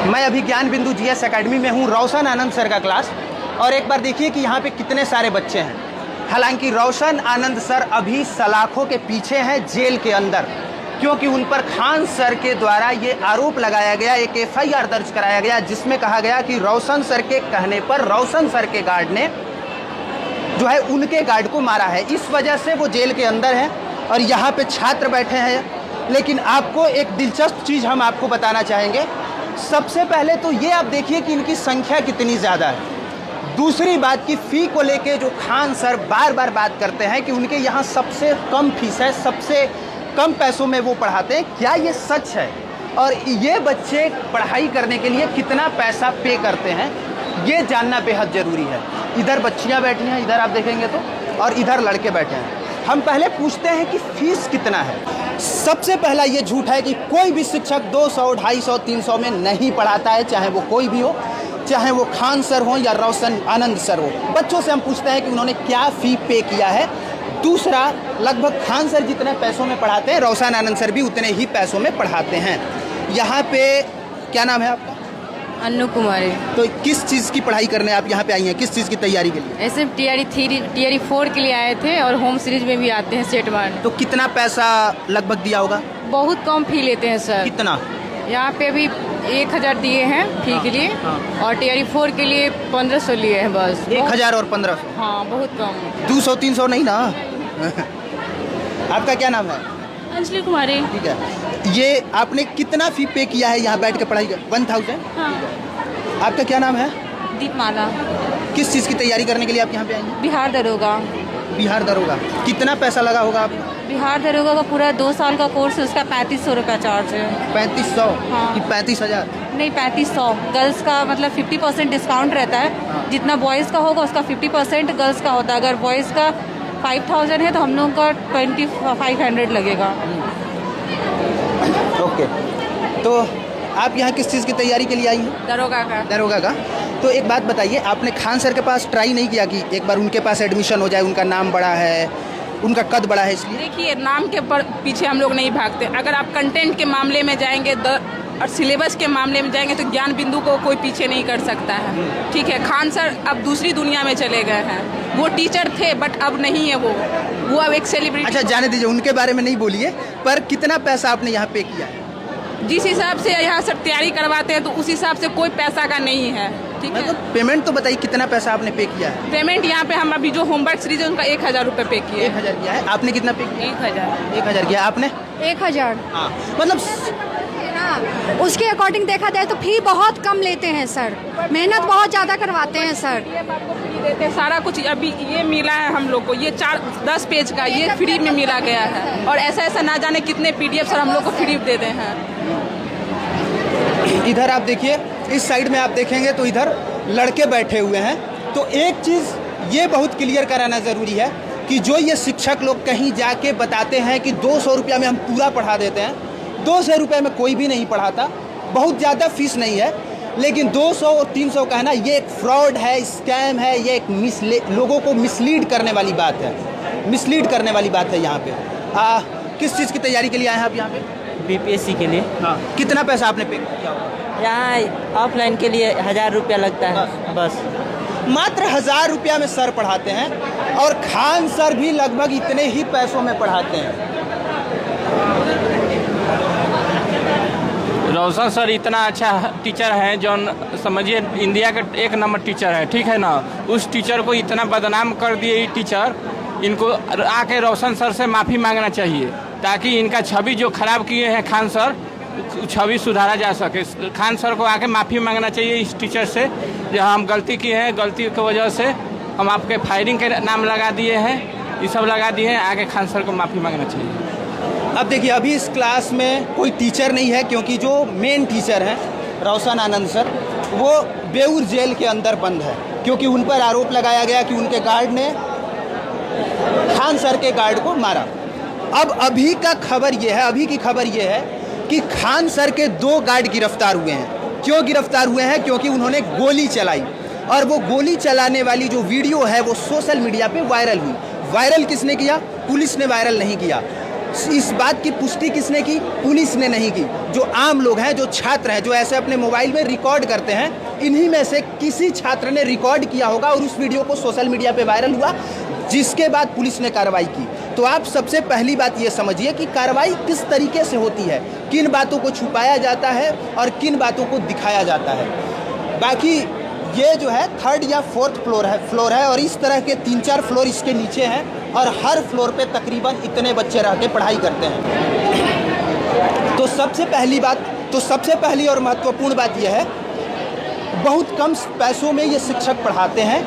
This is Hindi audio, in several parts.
मैं अभी ज्ञान बिंदु जीएस एकेडमी में हूँ, रोशन आनंद सर का क्लास। और एक बार देखिए कि यहाँ पे कितने सारे बच्चे हैं। हालांकि रोशन आनंद सर अभी सलाखों के पीछे हैं जेल के अंदर, क्योंकि उन पर खान सर के द्वारा ये आरोप लगाया गया, एक एफआईआर दर्ज कराया गया जिसमें कहा गया कि रोशन सर के कहने पर रोशन सर के गार्ड ने जो है उनके गार्ड को मारा है। इस वजह से वो जेल के अंदर है और यहाँ पे छात्र बैठे हैं। लेकिन आपको एक दिलचस्प चीज़ हम आपको बताना चाहेंगे। सबसे पहले तो ये आप देखिए कि इनकी संख्या कितनी ज़्यादा है। दूसरी बात की फ़ी को लेके जो खान सर बार बार बात करते हैं कि उनके यहाँ सबसे कम फीस है, सबसे कम पैसों में वो पढ़ाते हैं, क्या ये सच है? और ये बच्चे पढ़ाई करने के लिए कितना पैसा पे करते हैं ये जानना बेहद ज़रूरी है। इधर बच्चियाँ बैठी हैं, इधर आप देखेंगे तो, और इधर लड़के बैठे हैं। हम पहले पूछते हैं कि फ़ीस कितना है। सबसे पहला ये झूठ है कि कोई भी शिक्षक 200, 250, 300 में नहीं पढ़ाता है, चाहे वो कोई भी हो, चाहे वो खान सर हो या रोशन आनंद सर हो। बच्चों से हम पूछते हैं कि उन्होंने क्या फ़ी पे किया है। दूसरा, लगभग खान सर जितने पैसों में पढ़ाते हैं, रोशन आनंद सर भी उतने ही पैसों में पढ़ाते हैं। यहाँ पे क्या नाम है आपका? अन्नू कुमारी। तो किस चीज़ की पढ़ाई करने आप यहाँ पे आई हैं, किस चीज़ की तैयारी के लिए? ऐसे टीआरई 3, टीआरई 4 के लिए आए थे और होम सीरीज में भी आते हैं सेट मारने। तो कितना पैसा लगभग दिया होगा? बहुत कम फी लेते हैं सर। कितना? यहाँ पे अभी 1000 दिए हैं फी के लिए। और टीआरई 4 के लिए 1500 लिए हैं बस। 1000 और 1500? हाँ, बहुत कम। 200-300 नहीं ना? आपका क्या नाम है? अंजलि कुमारी। ठीक है। ये आपने कितना फ़ी पे किया है यहाँ बैठ के पढ़ाई कर? 1000? हाँ। आपका क्या नाम है? दीपमाला। किस चीज़ की तैयारी करने के लिए आप यहाँ पे आई हैं? बिहार दरोगा। बिहार दरोगा। कितना पैसा लगा होगा आप? बिहार दरोगा का पूरा 2 साल का कोर्स है, उसका 3500 रुपया चार्ज है। 3500? हाँ। कि 35,000? नहीं, 3500। गर्ल्स का मतलब 50% डिस्काउंट रहता है। जितना बॉयज़ का होगा उसका 50% गर्ल्स का होता है। अगर बॉयज़ का 5000 है तो हम लोगों का 2500 लगेगा। ओके। तो आप यहाँ किस चीज़ की तैयारी के लिए आई हैं? दरोगा का। दरोगा का। तो एक बात बताइए, आपने खान सर के पास ट्राई नहीं किया कि एक बार उनके पास एडमिशन हो जाए? उनका नाम बड़ा है, उनका कद बड़ा है, इसलिए। देखिए, नाम के पीछे हम लोग नहीं भागते। अगर आप कंटेंट के मामले में जाएंगे और सिलेबस के मामले में जाएंगे तो ज्ञान बिंदु को कोई पीछे नहीं कर सकता है। ठीक है, खान सर अब दूसरी दुनिया में चले गए हैं। वो टीचर थे बट अब नहीं है वो अब एक सेलिब्रिटी। अच्छा, जाने दीजिए, उनके बारे में नहीं बोलिए, पर कितना पैसा आपने यहाँ पे किया है? जिस हिसाब से यहाँ सर तैयारी करवाते हैं तो उस हिसाब से कोई पैसा का नहीं है। ठीक है, मतलब पेमेंट तो बताइए, कितना पैसा आपने पे किया है? पेमेंट यहाँ पे हम अभी जो होमवर्क सीरीज है उनका 1000 रुपये पे किए। 1000 किया है। आपने कितना पे किया? 1000 किया। आपने? 1000। हाँ, मतलब उसके अकॉर्डिंग देखा जाए तो फी बहुत कम लेते हैं सर, मेहनत बहुत ज़्यादा करवाते हैं सर। आपको फ्री देते हैं सारा कुछ। अभी ये मिला है हम लोग को, ये 10 पेज का ये फ्री में मिला गया है। और ऐसा ना जाने कितने PDF सर हम लोग को फ्री देते हैं। इधर आप देखिए, इस साइड में आप देखेंगे तो इधर लड़के बैठे हुए हैं। तो एक चीज़ ये बहुत क्लियर कराना ज़रूरी है कि जो ये शिक्षक लोग कहीं जाके बताते हैं कि 200 रुपया में हम पूरा पढ़ा देते हैं, 200 रुपये में कोई भी नहीं पढ़ाता। बहुत ज़्यादा फीस नहीं है, लेकिन 200 और 300 कहना ये एक फ्रॉड है, स्कैम है, ये एक लोगों को मिसलीड करने वाली बात है, मिसलीड करने वाली बात है। यहाँ पे किस चीज़ की तैयारी के लिए आए हैं आप यहाँ पे? बीपीएससी के लिए। हाँ। कितना पैसा आपने पे किया होगा? यहाँ ऑफलाइन के लिए 1000 रुपया लगता है बस। मात्र 1000 रुपया में सर पढ़ाते हैं और खान सर भी लगभग इतने ही पैसों में पढ़ाते हैं। रोशन सर इतना अच्छा टीचर है जो समझिए इंडिया का 1 नंबर टीचर है, ठीक है ना। उस टीचर को इतना बदनाम कर दिए ये टीचर, इनको आके रोशन सर से माफ़ी मांगना चाहिए ताकि इनका छवि जो खराब किए हैं खान सर, छवि सुधारा जा सके। खान सर को आके माफ़ी मांगना चाहिए इस टीचर से, जो हम गलती किए हैं, गलती की वजह से हम आपके फायरिंग के नाम लगा दिए हैं, ये सब लगा दिए हैं। आगे खान सर को माफ़ी मांगना चाहिए। अब देखिए, अभी इस क्लास में कोई टीचर नहीं है क्योंकि जो मेन टीचर हैं रोशन आनंद सर, वो बेऊर जेल के अंदर बंद है, क्योंकि उन पर आरोप लगाया गया कि उनके गार्ड ने खान सर के गार्ड को मारा। अब अभी की खबर ये है कि खान सर के 2 गार्ड गिरफ्तार हुए हैं। क्यों गिरफ्तार हुए हैं? क्योंकि उन्होंने गोली चलाई, और वो गोली चलाने वाली जो वीडियो है वो सोशल मीडिया पे वायरल हुई। वायरल किसने किया? पुलिस ने वायरल नहीं किया। इस बात की पुष्टि किसने की? पुलिस ने नहीं की। जो आम लोग हैं, जो छात्र हैं, जो ऐसे अपने मोबाइल में रिकॉर्ड करते हैं, इन्हीं में से किसी छात्र ने रिकॉर्ड किया होगा और उस वीडियो को सोशल मीडिया पे वायरल हुआ, जिसके बाद पुलिस ने कार्रवाई की। तो आप सबसे पहली बात ये समझिए कि कार्रवाई किस तरीके से होती है, किन बातों को छुपाया जाता है और किन बातों को दिखाया जाता है। बाकी ये जो है 3rd या 4th फ्लोर है और इस तरह के 3-4 फ्लोर इसके नीचे हैं और हर फ्लोर पे तकरीबन इतने बच्चे रह के पढ़ाई करते हैं। तो सबसे पहली और महत्वपूर्ण बात यह है, बहुत कम पैसों में ये शिक्षक पढ़ाते हैं,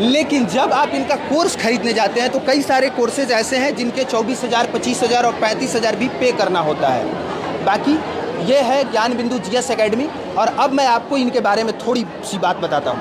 लेकिन जब आप इनका कोर्स खरीदने जाते हैं तो कई सारे कोर्सेज ऐसे हैं जिनके 24,000, 25,000 और 35,000 भी पे करना होता है। बाकी ये है ज्ञान बिंदु GS एकेडमी और अब मैं आपको इनके बारे में थोड़ी सी बात बताता हूँ।